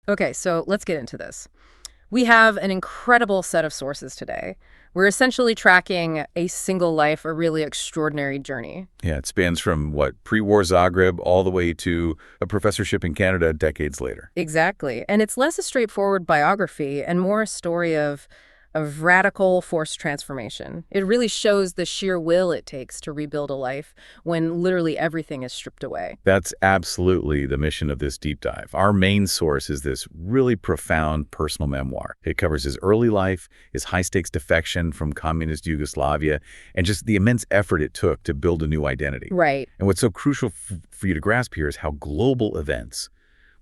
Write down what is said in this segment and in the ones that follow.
Okay, so let's get into this. We have an incredible set of sources today. We're essentially tracking a single life, a really extraordinary journey. Yeah, it spans from, pre-war Zagreb all the way to a professorship in Canada decades later. Exactly. And it's less a straightforward biography and more a story of radical forced transformation. It really shows the sheer will it takes to rebuild a life when literally everything is stripped away. That's absolutely the mission of this deep dive. Our main source is this really profound personal memoir. It covers his early life, his high-stakes defection from communist Yugoslavia, and just the immense effort it took to build a new identity. Right. And what's so crucial for you to grasp here is how global events,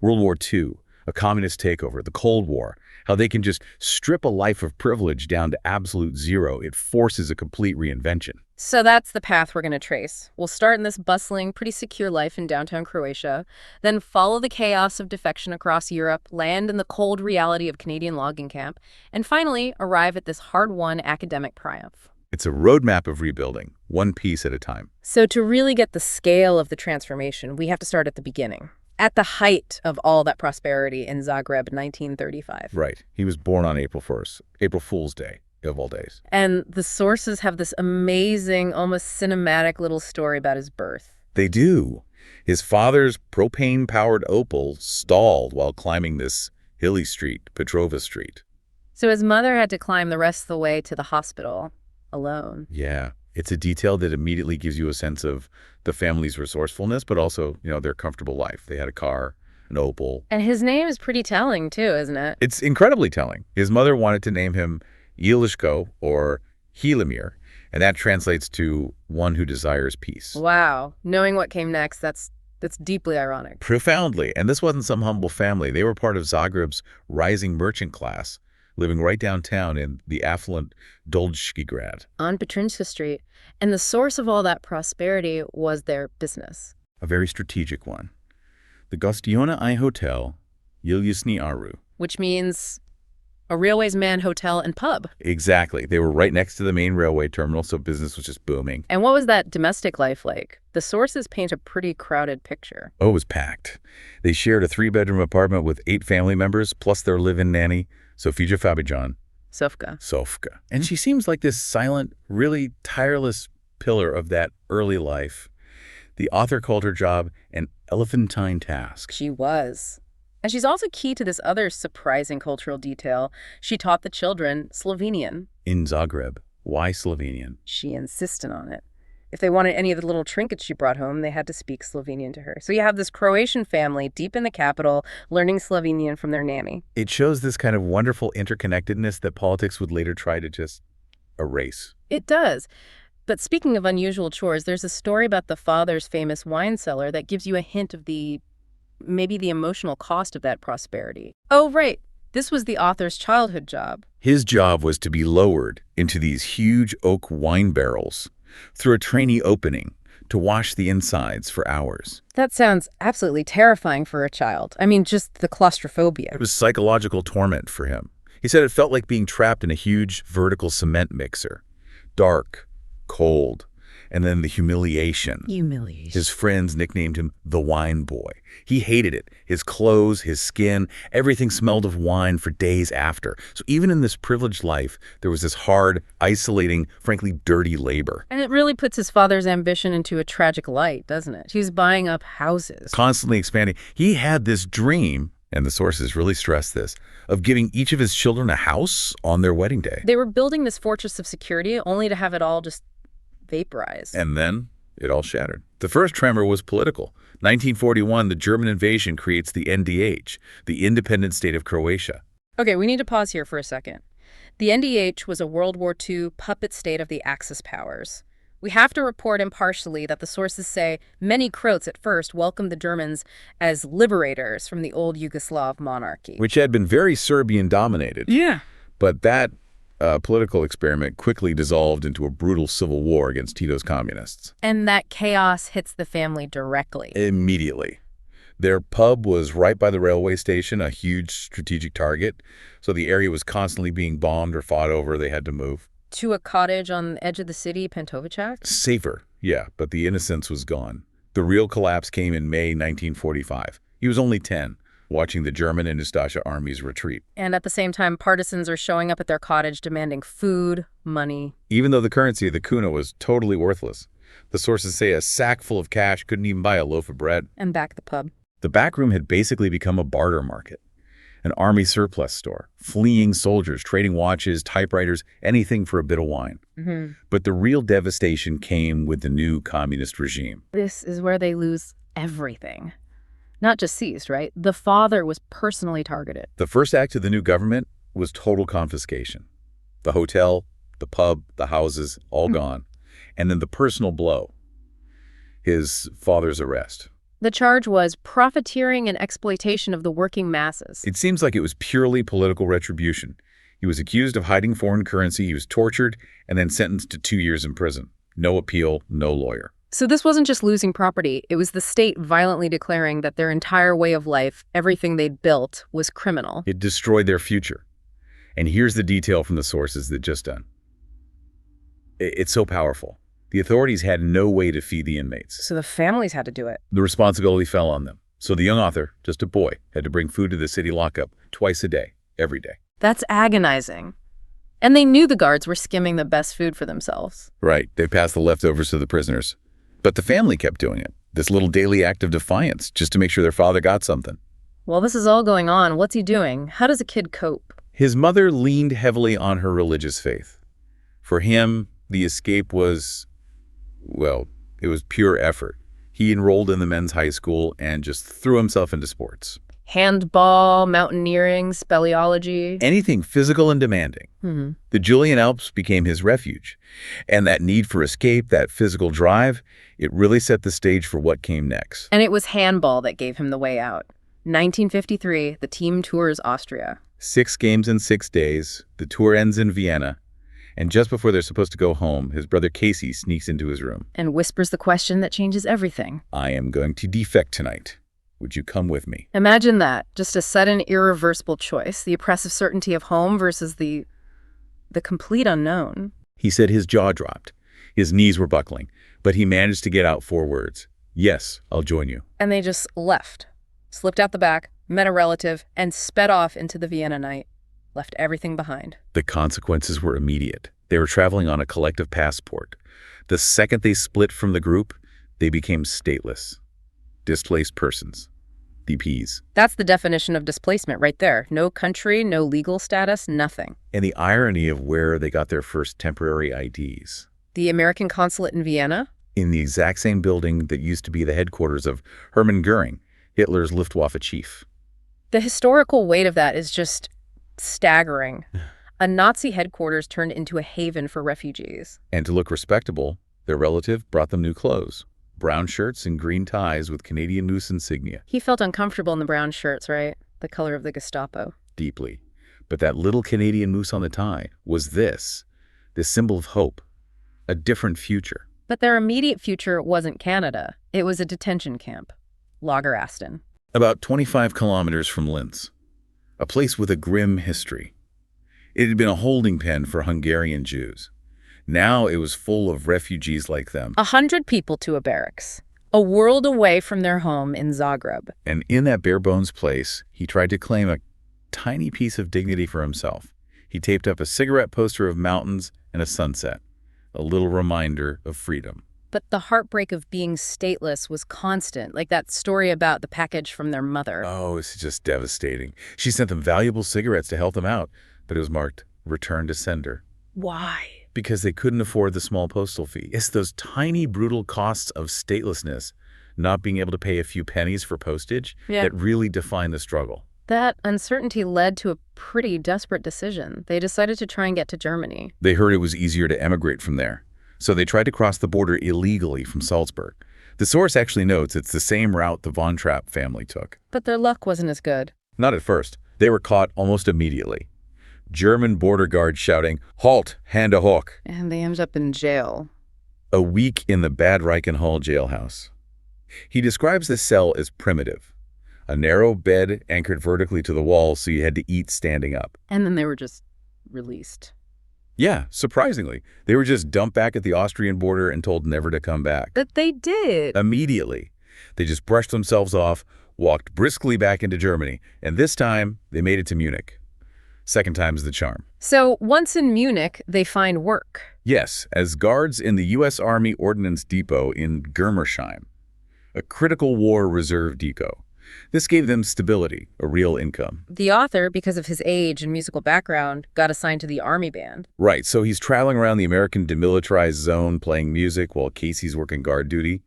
World War II, a communist takeover, the Cold War, how they can just strip a life of privilege down to absolute zero. It forces a complete reinvention. So that's the path we're going to trace. We'll start in this bustling, pretty secure life in downtown Croatia, then follow the chaos of defection across Europe, land in the cold reality of Canadian logging camp, and finally arrive at this hard-won academic triumph. It's a roadmap of rebuilding, one piece at a time. So to really get the scale of the transformation, we have to start at the beginning. At the height of all that prosperity in Zagreb in 1935. Right. He was born on April 1st, April Fool's Day, of all days. And the sources have this amazing, almost cinematic little story about his birth. They do. His father's propane-powered Opel stalled while climbing this hilly street, Petrova Street. So his mother had to climb the rest of the way to the hospital alone. Yeah. It's a detail that immediately gives you a sense of the family's resourcefulness, but also, their comfortable life. They had a car, an Opel. And his name is pretty telling, too, isn't it? It's incredibly telling. His mother wanted to name him Jeliško or Hilimir, and that translates to one who desires peace. Wow. Knowing what came next, that's deeply ironic. Profoundly. And this wasn't some humble family. They were part of Zagreb's rising merchant class, living right downtown in the affluent Doljski grad. On Petrinska Street. And the source of all that prosperity was their business. A very strategic one. The Gostiona I Hotel, Iljusni Aru. Which means a railway's man hotel and pub. Exactly. They were right next to the main railway terminal, so business was just booming. And what was that domestic life like? The sources paint a pretty crowded picture. Oh, it was packed. They shared a 3-bedroom apartment with 8 family members, plus their live-in nanny, Sofija Fabijan. Sofka. And she seems like this silent, really tireless pillar of that early life. The author called her job an elephantine task. She was. And she's also key to this other surprising cultural detail. She taught the children Slovenian. In Zagreb. Why Slovenian? She insisted on it. If they wanted any of the little trinkets she brought home, they had to speak Slovenian to her. So you have this Croatian family deep in the capital learning Slovenian from their nanny. It shows this kind of wonderful interconnectedness that politics would later try to just erase. It does. But speaking of unusual chores, there's a story about the father's famous wine cellar that gives you a hint of maybe the emotional cost of that prosperity. Oh, right. This was the author's childhood job. His job was to be lowered into these huge oak wine barrels through a trainee opening to wash the insides for hours. That sounds absolutely terrifying for a child. I mean, just the claustrophobia. It was psychological torment for him. He said it felt like being trapped in a huge vertical cement mixer. Dark, cold, and then the humiliation. His friends nicknamed him the wine boy. He hated it. His clothes, his skin, everything smelled of wine for days after. So even in this privileged life, there was this hard, isolating, frankly dirty labor. And it really puts his father's ambition into a tragic light, doesn't it? He's buying up houses. Constantly expanding. He had this dream, and the sources really stress this, of giving each of his children a house on their wedding day. They were building this fortress of security only to have it all just vaporize. And then it all shattered. The first tremor was political. 1941, the German invasion creates the NDH, the independent state of Croatia. Okay, we need to pause here for a second. The NDH was a World War II puppet state of the Axis powers. We have to report impartially that the sources say many Croats at first welcomed the Germans as liberators from the old Yugoslav monarchy. Which had been very Serbian-dominated. Yeah. But that political experiment quickly dissolved into a brutal civil war against Tito's communists. And that chaos hits the family directly. Immediately. Their pub was right by the railway station, a huge strategic target. So the area was constantly being bombed or fought over. They had to move. To a cottage on the edge of the city, Pantovichak? Safer, yeah, but the innocence was gone. The real collapse came in May 1945. He was only 10, watching the German and Ustasha armies retreat. And at the same time, partisans are showing up at their cottage demanding food, money. Even though the currency of the kuna was totally worthless. The sources say a sack full of cash couldn't even buy a loaf of bread. And back the pub. The back room had basically become a barter market. An army surplus store, fleeing soldiers, trading watches, typewriters, anything for a bit of wine. But the real devastation came with the new communist regime. This is where they lose everything. Not just seized, right? The father was personally targeted. The first act of the new government was total confiscation. The hotel, the pub, the houses, all gone. And then the personal blow, his father's arrest. The charge was profiteering and exploitation of the working masses. It seems like it was purely political retribution. He was accused of hiding foreign currency, he was tortured, and then sentenced to 2 years in prison. No appeal, no lawyer. So this wasn't just losing property. It was the state violently declaring that their entire way of life, everything they'd built, was criminal. It destroyed their future. And here's the detail from the sources that just done. It's so powerful. The authorities had no way to feed the inmates. So the families had to do it. The responsibility fell on them. So the young author, just a boy, had to bring food to the city lockup twice a day, every day. That's agonizing. And they knew the guards were skimming the best food for themselves. Right. They passed the leftovers to the prisoners. But the family kept doing it. This little daily act of defiance, just to make sure their father got something. While this is all going on, what's he doing? How does a kid cope? His mother leaned heavily on her religious faith. For him, the escape was, well, it was pure effort. He enrolled in the men's high school and just threw himself into sports. Handball, mountaineering, speleology. Anything physical and demanding. The Julian Alps became his refuge. And that need for escape, that physical drive, it really set the stage for what came next. And it was handball that gave him the way out. 1953, the team tours Austria. 6 games in 6 days. The tour ends in Vienna. And just before they're supposed to go home, his brother Casey sneaks into his room. And whispers the question that changes everything. I am going to defect tonight. Would you come with me? Imagine that. Just a sudden, irreversible choice. The oppressive certainty of home versus the complete unknown. He said his jaw dropped. His knees were buckling. But he managed to get out 4 words. Yes, I'll join you. And they just left. Slipped out the back, met a relative, and sped off into the Vienna night. Left everything behind. The consequences were immediate. They were traveling on a collective passport. The second they split from the group, they became stateless. Displaced persons. DPs. That's the definition of displacement right there. No country, no legal status, nothing. And the irony of where they got their first temporary IDs. The American consulate in Vienna? In the exact same building that used to be the headquarters of Hermann Goering, Hitler's Luftwaffe chief. The historical weight of that is just staggering. A Nazi headquarters turned into a haven for refugees. And to look respectable, their relative brought them new clothes. Brown shirts and green ties with Canadian Moose insignia. He felt uncomfortable in the brown shirts, right? The color of the Gestapo. Deeply. But that little Canadian moose on the tie was this symbol of hope, a different future. But their immediate future wasn't Canada. It was a detention camp. Lager Aston. About 25 kilometers from Linz. A place with a grim history. It had been a holding pen for Hungarian Jews. Now it was full of refugees like them. 100 people to a barracks. A world away from their home in Zagreb. And in that bare-bones place, he tried to claim a tiny piece of dignity for himself. He taped up a cigarette poster of mountains and a sunset. A little reminder of freedom. But the heartbreak of being stateless was constant, like that story about the package from their mother. Oh, it's just devastating. She sent them valuable cigarettes to help them out, but it was marked, return to sender. Why? Because they couldn't afford the small postal fee. It's those tiny, brutal costs of statelessness, not being able to pay a few pennies for postage, that really define the struggle. That uncertainty led to a pretty desperate decision. They decided to try and get to Germany. They heard it was easier to emigrate from there. So they tried to cross the border illegally from Salzburg. The source actually notes it's the same route the Von Trapp family took. But their luck wasn't as good. Not at first. They were caught almost immediately. German border guards shouting, "Halt, Hände hoch." And they ended up in jail. A week in the Bad Reichenhall jailhouse. He describes the cell as primitive. A narrow bed anchored vertically to the wall so you had to eat standing up. And then they were just released. Yeah, surprisingly. They were just dumped back at the Austrian border and told never to come back. But they did. Immediately. They just brushed themselves off, walked briskly back into Germany, and this time they made it to Munich. Second time's the charm. So once in Munich, they find work. Yes, as guards in the U.S. Army Ordnance Depot in Germersheim, a critical war reserve depot. This gave them stability, a real income. The author, because of his age and musical background, got assigned to the army band. Right, so he's traveling around the American demilitarized zone playing music while Casey's working guard duty.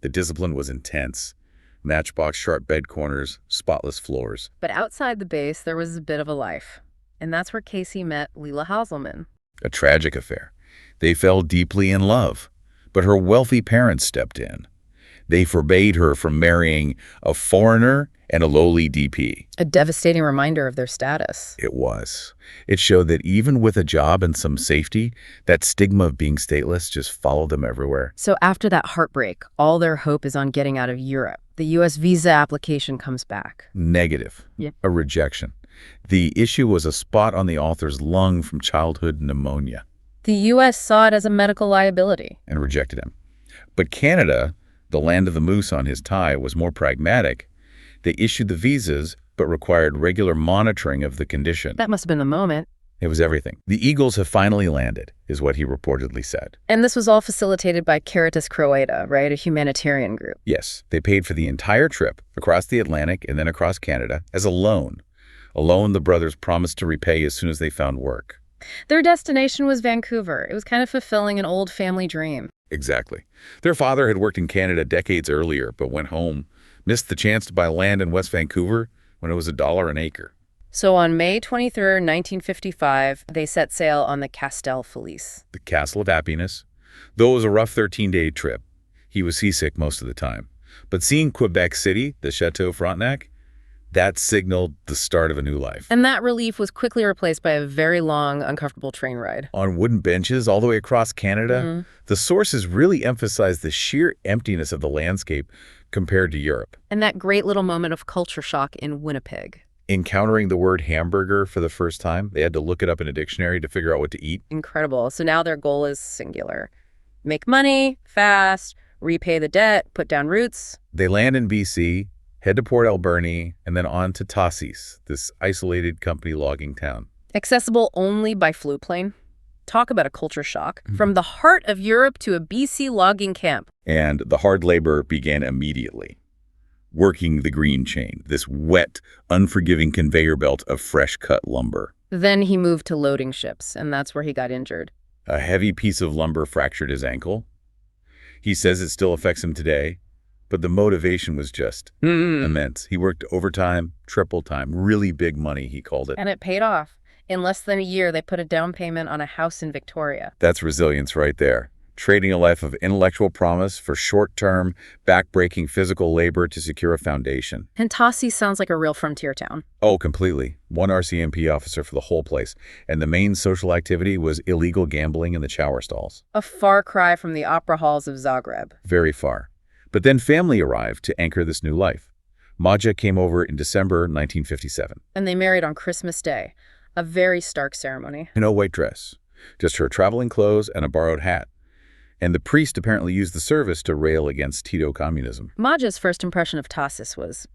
The discipline was intense. Matchbox sharp bed corners, spotless floors. But outside the base, there was a bit of a life. And that's where Casey met Leila Haselman. A tragic affair. They fell deeply in love, but her wealthy parents stepped in. They forbade her from marrying a foreigner and a lowly DP. A devastating reminder of their status. It was. It showed that even with a job and some safety, that stigma of being stateless just followed them everywhere. So after that heartbreak, all their hope is on getting out of Europe. The U.S. visa application comes back. Negative. Yeah. A rejection. The issue was a spot on the author's lung from childhood pneumonia. The U.S. saw it as a medical liability. And rejected him. But Canada, the land of the moose on his tie, was more pragmatic. They issued the visas, but required regular monitoring of the condition. That must have been the moment. It was everything. The Eagles have finally landed, is what he reportedly said. And this was all facilitated by Caritas Croata, right? A humanitarian group. Yes, they paid for the entire trip across the Atlantic and then across Canada as a loan. A loan the brothers promised to repay as soon as they found work. Their destination was Vancouver. It was kind of fulfilling an old family dream. Exactly. Their father had worked in Canada decades earlier, but went home, missed the chance to buy land in West Vancouver when it was $1 an acre. So on May 23rd, 1955, they set sail on the Castel Felice. The Castle of Happiness. Though it was a rough 13-day trip, he was seasick most of the time. But seeing Quebec City, the Chateau Frontenac, that signaled the start of a new life. And that relief was quickly replaced by a very long, uncomfortable train ride. On wooden benches all the way across Canada, the sources really emphasized the sheer emptiness of the landscape compared to Europe. And that great little moment of culture shock in Winnipeg. Encountering the word hamburger for the first time, they had to look it up in a dictionary to figure out what to eat. Incredible. So now their goal is singular. Make money, fast, repay the debt, put down roots. They land in BC, head to Port Alberni, and then on to Tahsis, this isolated company logging town. Accessible only by flu plane. Talk about a culture shock. From the heart of Europe to a BC logging camp. And the hard labor began immediately. Working the green chain, this wet, unforgiving conveyor belt of fresh-cut lumber. Then he moved to loading ships, and that's where he got injured. A heavy piece of lumber fractured his ankle. He says it still affects him today, but the motivation was just immense. He worked overtime, triple time, really big money, he called it. And it paid off. In less than a year, they put a down payment on a house in Victoria. That's resilience right there. Trading a life of intellectual promise for short-term, back-breaking physical labor to secure a foundation. And Tahsis sounds like a real frontier town. Oh, completely. One RCMP officer for the whole place. And the main social activity was illegal gambling in the shower stalls. A far cry from the opera halls of Zagreb. Very far. But then family arrived to anchor this new life. Maja came over in December 1957. And they married on Christmas Day. A very stark ceremony. No white dress. Just her traveling clothes and a borrowed hat. And the priest apparently used the service to rail against Tito communism. Maja's first impression of Tahsis was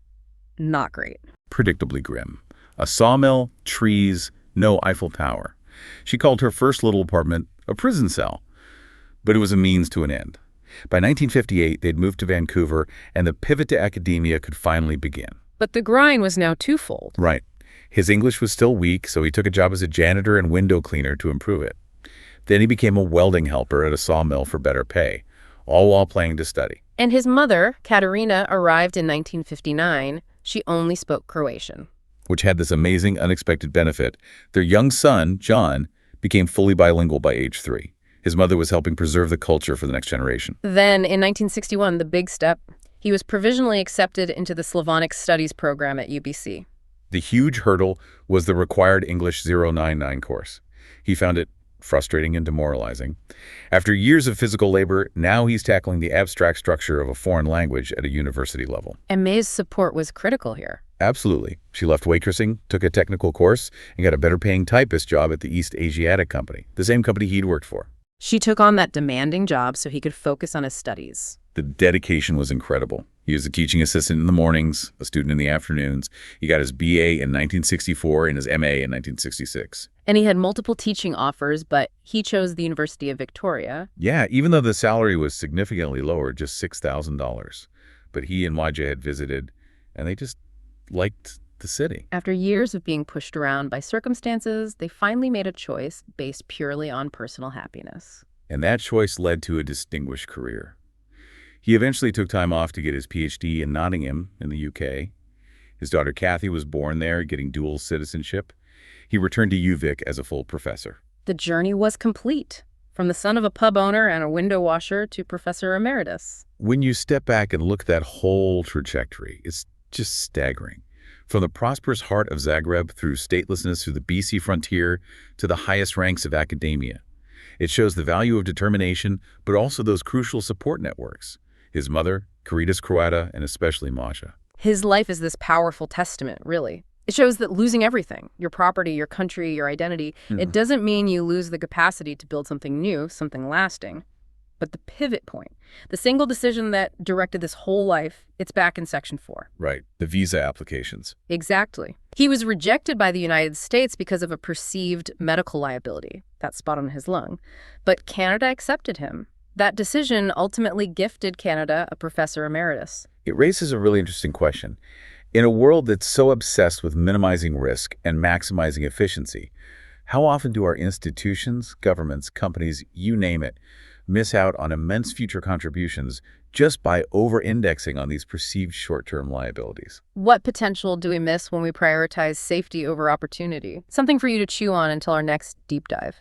not great. Predictably grim. A sawmill, trees, no Eiffel Tower. She called her first little apartment a prison cell. But it was a means to an end. By 1958, they'd moved to Vancouver, and the pivot to academia could finally begin. But the grind was now twofold. Right. His English was still weak, so he took a job as a janitor and window cleaner to improve it. Then he became a welding helper at a sawmill for better pay, all while planning to study. And his mother, Katarina, arrived in 1959. She only spoke Croatian. Which had this amazing, unexpected benefit. Their young son, John, became fully bilingual by age 3. His mother was helping preserve the culture for the next generation. Then, in 1961, the big step, he was provisionally accepted into the Slavonic Studies program at UBC. The huge hurdle was the required English 099 course. He found it frustrating and demoralizing. After years of physical labor, now he's tackling the abstract structure of a foreign language at a university level. And May's support was critical here. Absolutely. She left waitressing, took a technical course, and got a better-paying typist job at the East Asiatic Company, the same company he'd worked for. She took on that demanding job so he could focus on his studies. The dedication was incredible. He was a teaching assistant in the mornings, a student in the afternoons. He got his BA in 1964 and his MA in 1966. And he had multiple teaching offers, but he chose the University of Victoria. Yeah, even though the salary was significantly lower, just $6,000. But he and Maja had visited, and they just liked the city. After years of being pushed around by circumstances, they finally made a choice based purely on personal happiness. And that choice led to a distinguished career. He eventually took time off to get his PhD in Nottingham in the UK. His daughter Kathy was born there, getting dual citizenship. He returned to UVic as a full professor. The journey was complete, from the son of a pub owner and a window washer to professor emeritus. When you step back and look at that whole trajectory, it's just staggering. From the prosperous heart of Zagreb through statelessness through the BC frontier to the highest ranks of academia. It shows the value of determination, but also those crucial support networks. His mother, Caritas Croata, and especially Maja. His life is this powerful testament, really. It shows that losing everything, your property, your country, your identity, it doesn't mean you lose the capacity to build something new, something lasting. But the pivot point, the single decision that directed this whole life, it's back in Section 4. Right, the visa applications. Exactly. He was rejected by the United States because of a perceived medical liability, that spot on his lung. But Canada accepted him. That decision ultimately gifted Canada a professor emeritus. It raises a really interesting question. In a world that's so obsessed with minimizing risk and maximizing efficiency, how often do our institutions, governments, companies, you name it, miss out on immense future contributions just by over-indexing on these perceived short-term liabilities? What potential do we miss when we prioritize safety over opportunity? Something for you to chew on until our next deep dive.